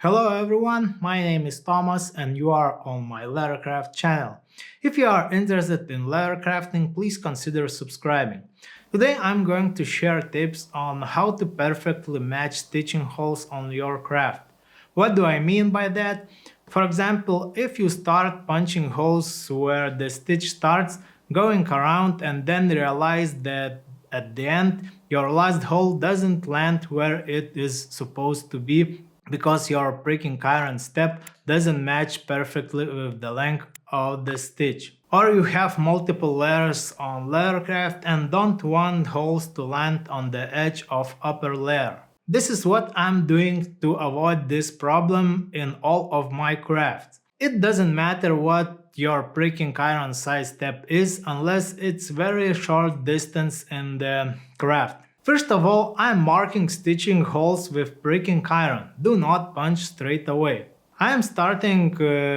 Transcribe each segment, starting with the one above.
Hello everyone, my name is Thomas and you are on my lettercraft channel. If you are interested in letter crafting, please consider subscribing. Today I'm going to share tips on how to perfectly match stitching holes on your craft. What do I mean by that? For example, if you start punching holes where the stitch starts, going around and then realize that at the end your last hole doesn't land where it is supposed to be because your pricking iron step doesn't match perfectly with the length of the stitch. Or you have multiple layers on lettercraft and don't want holes to land on the edge of upper layer. This is what I'm doing to avoid this problem in all of my crafts. It doesn't matter what your pricking iron size step is unless it's very short distance in the craft. First of all, I'm marking stitching holes with pricking iron. Do not punch straight away. I am starting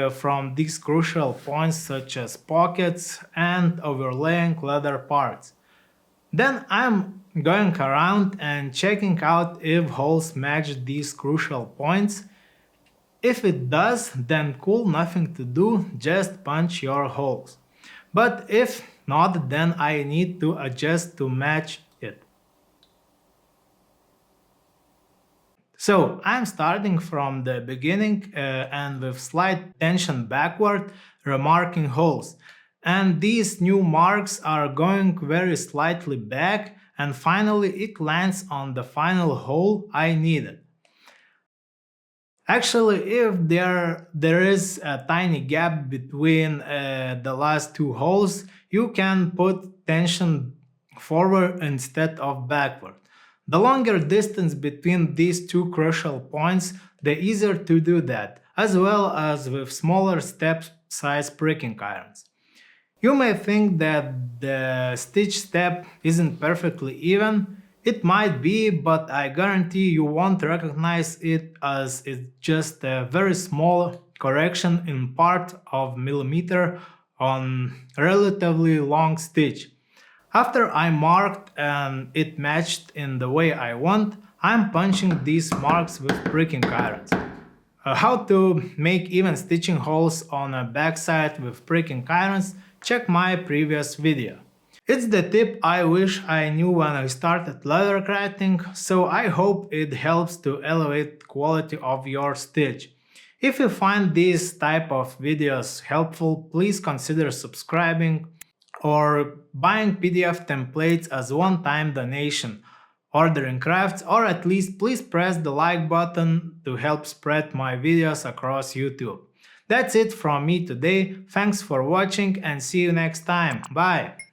from these crucial points such as pockets and overlaying leather parts. Then I'm going around and checking out if holes match these crucial points. If it does, then cool, nothing to do, just punch your holes. But if not, then I need to adjust to match it. So I'm starting from the beginning and with slight tension backward, remarking holes. And these new marks are going very slightly back and finally it lands on the final hole I needed. Actually, if there is a tiny gap between the last two holes, you can put tension forward instead of backward. The longer distance between these two crucial points, the easier to do that, as well as with smaller step size pricking irons. You may think that the stitch step isn't perfectly even. It might be, but I guarantee you won't recognize it as it's just a very small correction in part of millimeter on relatively long stitch. After I marked and it matched in the way I want, I'm punching these marks with pricking irons. How to make even stitching holes on a backside with pricking irons, check my previous video. It's the tip I wish I knew when I started leather crafting, so I hope it helps to elevate quality of your stitch. If you find these type of videos helpful, please consider subscribing or buying PDF templates as one-time donation, ordering crafts, or at least please press the like button to help spread my videos across YouTube. That's it from me today, thanks for watching and see you next time, bye!